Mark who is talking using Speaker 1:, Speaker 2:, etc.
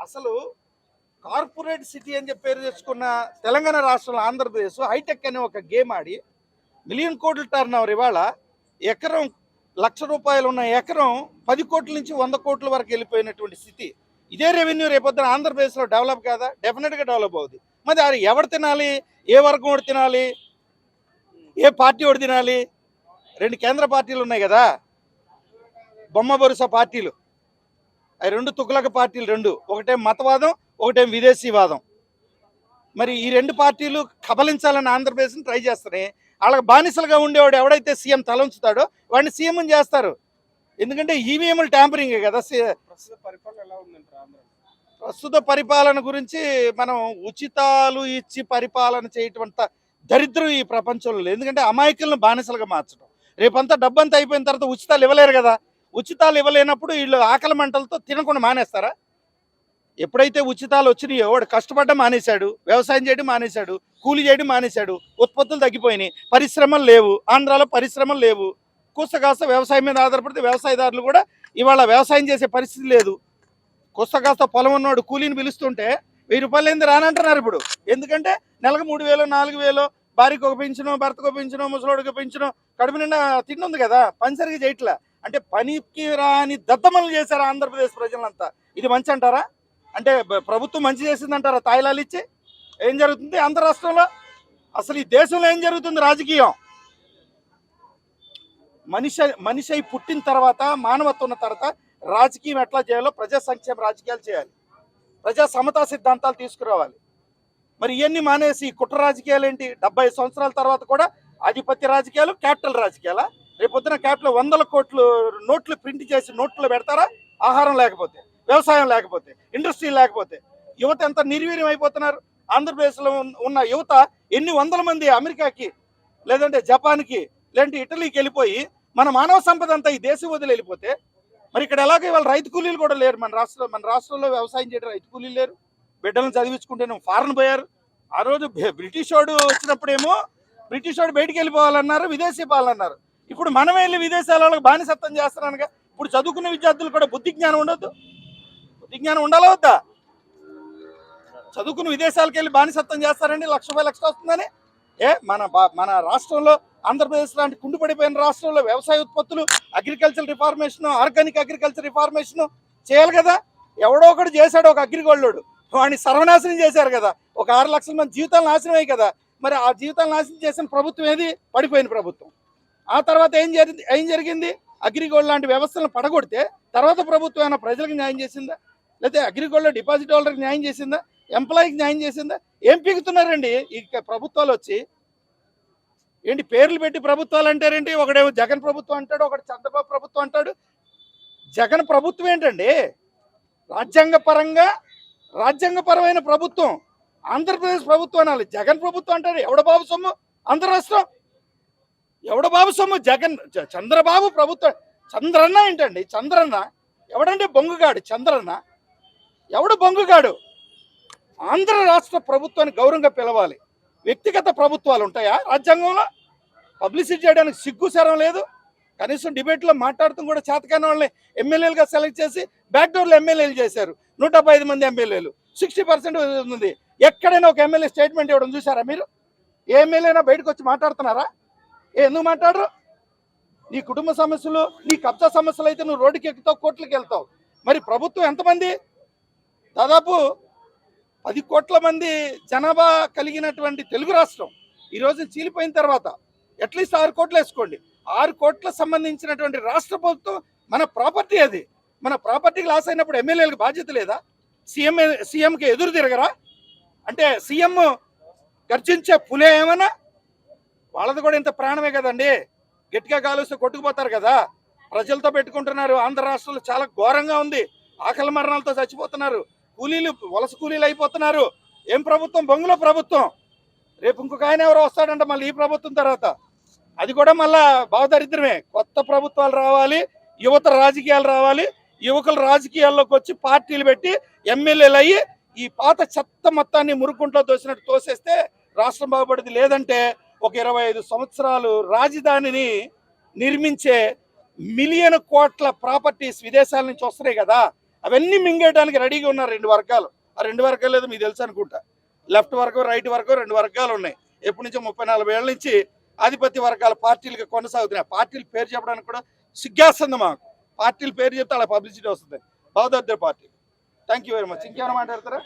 Speaker 1: అసలు corporate city అని చెప్పి పేరు తెచ్చుకున్న తెలంగాణ రాష్ట్రంలో ఆంధ్రప్రదేశ్ హైటెక్ అనే ఒక గేమ్ ఆడి మిలియన్ కోట్ల టర్న్ ఓవర్ ఇవాళ ఎకరం ₹1,00,000 ఉన్న ఎకరం 10 కోట్ల నుంచి 100 కోట్ల వరకు వెళ్ళిపోయినటువంటి స్థితి. ఇదే రెవెన్యూ రేపొద్దున ఆంధ్రప్రదేశ్లో డెవలప్ కాదా? డెఫినెట్గా డెవలప్ అవుతుంది. మరి అది ఎవరు తినాలి? ఏ వర్గం వాడు తినాలి? ఏ పార్టీ వాడు తినాలి? 2 కేంద్ర పార్టీలు ఉన్నాయి కదా, బొమ్మ బొరుస పార్టీలు. అవి 2 తుగ్లక పార్టీలు, 2 ఒకటే మతవాదం, ఒకటే విదేశీవాదం. మరి ఈ 2 పార్టీలు కబలించాలని ఆంధ్రప్రదేశ్ని ట్రై చేస్తున్నాయి. వాళ్ళకి బానిసలుగా ఉండేవాడు ఎవడైతే సీఎం తల ఉంచుతాడో వాడిని సీఎం చేస్తారు. ఎందుకంటే ఈవీఎంలు ట్యాంపరింగే కదా. ప్రస్తుత పరిపాలన గురించి మనం ఉచితాలు ఇచ్చి పరిపాలన చేయటం అంత దరిద్రం ఈ ప్రపంచంలో లేదు. ఎందుకంటే అమాయకులను బానిసలుగా మార్చడం. రేపంతా డబ్బంతా అయిపోయిన తర్వాత ఉచితాలు ఇవ్వలేరు కదా. ఉచితాలు ఇవ్వలేనప్పుడు వీళ్ళు ఆకలి మంటలతో తినకుండా మానేస్తారా? ఎప్పుడైతే ఉచితాలు వచ్చినాయో వాడు కష్టపడడం మానేశాడు, వ్యవసాయం చేయడం మానేశాడు, కూలి చేయడం మానేశాడు, ఉత్పత్తులు తగ్గిపోయినాయి, పరిశ్రమలు లేవు. ఆంధ్రాలో పరిశ్రమలు లేవు. కూస్తకాస్త వ్యవసాయం మీద ఆధారపడితే వ్యవసాయదారులు కూడా ఇవాళ వ్యవసాయం చేసే పరిస్థితి లేదు. కూస్తకాస్త పొలం ఉన్నవాడు కూలీని పిలుస్తుంటే 1000 రూపాయలు ఏంది రానంటున్నారు ఇప్పుడు. ఎందుకంటే నెలకు 3000, 4000, భార్యకు ఒక పెంచను, భర్తకు ఒక పెంచను, ముసలోడికి పెంచను, కడుపు నిండా తిండి కదా, పని సరిగా చేయట్లా. అంటే పనికి రాని దద్దమలు చేశారు ఆంధ్రప్రదేశ్ ప్రజలంతా. ఇది మంచి అంటారా? అంటే ప్రభుత్వం మంచి చేసిందంటారా? తాయిలాలు ఇచ్చి ఏం జరుగుతుంది ఆంధ్ర రాష్ట్రంలో? అసలు ఈ దేశంలో ఏం జరుగుతుంది? రాజకీయం మనిషి పుట్టిన తర్వాత, మానవత్వం ఉన్న తర్వాత రాజకీయం ఎట్లా చేయాలో ప్రజా సంక్షేమ రాజకీయాలు చేయాలి, ప్రజా సమతా సిద్ధాంతాలు తీసుకురావాలి. మరి ఇవన్నీ మానేసి కుట్ర రాజకీయాలు ఏంటి? 70 సంవత్సరాల తర్వాత కూడా ఆధిపత్య రాజకీయాలు, క్యాపిటల్ రాజకీయాలా? రేపొద్దున క్యాపిటల్ 100 కోట్లు నోట్లు ప్రింట్ చేసి నోట్లో పెడతారా? ఆహారం లేకపోతే, వ్యవసాయం లేకపోతే, ఇండస్ట్రీ లేకపోతే యువత ఎంత నిర్వీర్యం అయిపోతున్నారు. ఆంధ్రప్రదేశ్లో ఉన్న యువత ఎన్ని వందల మంది అమెరికాకి, లేదంటే జపాన్కి, లేదంటే ఇటలీకి వెళ్ళిపోయి మన మానవ సంపద అంతా ఈ దేశం వదిలి వెళ్ళిపోతే మరి ఇక్కడ ఎలాగో ఇవాళ రైతు కూలీలు కూడా లేరు. మన రాష్ట్రంలో వ్యవసాయం చేయడం రైతు కూలీలు లేరు. బిడ్డలను చదివించుకుంటేనే ఫారెన్ పోయారు. ఆ రోజు బ్రిటిష్ వాడు వచ్చినప్పుడేమో బ్రిటిష్ వాడు బయటికి వెళ్ళిపోవాలన్నారు, విదేశీ పాలన్నారు. ఇప్పుడు మనం వెళ్ళి విదేశాల వాళ్ళకి బానిసత్వం చేస్తున్నానుగా. ఇప్పుడు చదువుకునే విద్యార్థులు కూడా బుద్ధి జ్ఞానం ఉండొద్దు? బుద్ధి జ్ఞానం ఉండాలా వద్దా? చదువుకుని విదేశాలకు వెళ్ళి బానిసత్వం చేస్తారండి, ₹1,00,000 వస్తుందని. మన రాష్ట్రంలో, ఆంధ్రప్రదేశ్ లాంటి కుండిపడిపోయిన రాష్ట్రంలో వ్యవసాయ ఉత్పత్తులు, agriculture reformation, organic agriculture reformation చేయాలి కదా. ఎవడో ఒకటి చేశాడు, ఒక అగ్రిగోల్డ్, వాడిని సర్వనాశనం చేశారు కదా. ఒక 6 లక్షల మంది జీవితాలు నాశనం అయ్యాయి కదా. మరి ఆ జీవితాలు నాశనం చేసిన ప్రభుత్వం ఏది? పడిపోయిన ప్రభుత్వం. ఆ తర్వాత ఏం జరిగింది? అగ్రిగోల్డ్ లాంటి వ్యవస్థలను పడగొడితే తర్వాత ప్రభుత్వం ఏమైనా ప్రజలకు న్యాయం చేసిందా? లేకపోతే అగ్రిగోల్డ్లో డిపాజిట్ హోల్డర్కి న్యాయం చేసిందా? ఎంప్లాయీకి న్యాయం చేసిందా? ఏం పీకుతున్నారండి ఈ ప్రభుత్వాలు వచ్చి? ఏంటి పేర్లు పెట్టి ప్రభుత్వాలు అంటారేంటి? ఒకడేమో జగన్ ప్రభుత్వం అంటాడు, ఒకటి చంద్రబాబు ప్రభుత్వం అంటాడు. జగన్ ప్రభుత్వం ఏంటండి? రాజ్యాంగపరమైన ప్రభుత్వం ఆంధ్రప్రదేశ్ ప్రభుత్వం అనాలి. జగన్ ప్రభుత్వం అంటారు. ఎవడ బాబు సొమ్ము ఆంధ్ర రాష్ట్రం? ఎవడ బాబు సొమ్ము? జగన్, చంద్రబాబు ప్రభుత్వం. చంద్రన్న ఏంటండి? చంద్రన్న ఎవడండి? బొంగుగాడు చంద్రన్న. ఎవడు బొంగుగాడు? ఆంధ్ర రాష్ట్ర ప్రభుత్వాన్ని గౌరవంగా పిలవాలి. వ్యక్తిగత ప్రభుత్వాలు ఉంటాయా రాజ్యాంగంలో? పబ్లిసిటీ చేయడానికి సిగ్గు శరం లేదు. కనీసం డిబేట్లో మాట్లాడుతూ కూడా చేతకాని వాళ్ళని ఎమ్మెల్యేలుగా సెలెక్ట్ చేసి బ్యాక్డోర్లో ఎమ్మెల్యేలు చేశారు. 175 మంది ఎమ్మెల్యేలు, 60% ఉంది. ఎక్కడైనా ఒక ఎమ్మెల్యే స్టేట్మెంట్ ఇవ్వడం చూసారా మీరు? ఏ ఎమ్మెల్యేనా బయటకు వచ్చి మాట్లాడుతున్నారా? ఎందుకు మాట్లాడరు? నీ కుటుంబ సమస్యలు, నీ కబ్జా సమస్యలు అయితే నువ్వు రోడ్డుకి ఎక్కుతావు, కోర్టులకు వెళ్తావు. మరి ప్రభుత్వం ఎంతమంది? దాదాపు 10 కోట్ల మంది జనాభా కలిగినటువంటి తెలుగు రాష్ట్రం ఈరోజు చీలిపోయిన తర్వాత అట్లీస్ట్ 6 కోట్లు వేసుకోండి. 6 కోట్లకు సంబంధించినటువంటి రాష్ట్ర ప్రభుత్వం మన ప్రాపర్టీ. అది మన ప్రాపర్టీకి లాస్ అయినప్పుడు ఎమ్మెల్యేలకు బాధ్యత లేదా? సీఎంకి ఎదురు తిరగరా? అంటే సీఎం గర్జించే పులే ఏమన్నా? వాళ్ళది కూడా ఇంత ప్రాణమే కదండి. గట్టిగా కాలుస్తే కొట్టుకుపోతారు కదా. ప్రజలతో పెట్టుకుంటున్నారు. ఆంధ్ర రాష్ట్రంలో చాలా ఘోరంగా ఉంది. ఆకలి మరణాలతో చచ్చిపోతున్నారు. కూలీలు వలస కూలీలు అయిపోతున్నారు. ఏం ప్రభుత్వం? బొంగుల ప్రభుత్వం. రేపు ఇంకొక ఆయన ఎవరో వస్తాడంట మళ్ళీ ఈ ప్రభుత్వం తర్వాత. అది కూడా మళ్ళా భావదరిద్రమే. కొత్త ప్రభుత్వాలు రావాలి, యువత రాజకీయాలు రావాలి. యువకులు రాజకీయాల్లోకి వచ్చి పార్టీలు పెట్టి ఎమ్మెల్యేలు అయ్యి ఈ పాత చెత్త మొత్తాన్ని మురుకుంట్లో తోసినట్టు తోసేస్తే రాష్ట్రం బాగుపడింది. లేదంటే ఒక 25 సంవత్సరాలు రాజధానిని నిర్మించే మిలియన్ కోట్ల ప్రాపర్టీస్ విదేశాల నుంచి వస్తున్నాయి కదా, అవన్నీ మింగేయడానికి రెడీగా ఉన్నారు రెండు వర్గాలు. ఆ రెండు వర్గాలు ఏదో మీకు తెలుసు అనుకుంటా. లెఫ్ట్ వర్గం, రైట్ వర్గం, రెండు వర్గాలు ఉన్నాయి. ఎప్పటి నుంచో 30-40 ఏళ్ళ నుంచి ఆధిపత్య వర్గాల పార్టీలుగా కొనసాగుతున్నాయి. పార్టీల పేరు చెప్పడానికి కూడా సిగ్గేస్తుంది మాకు. పార్టీల పేరు చెప్తే అలా పబ్లిసిటీ వస్తుంది. బహుదర్ party. Thank you very much. ఇంకేమైనా మాట్లాడతారా?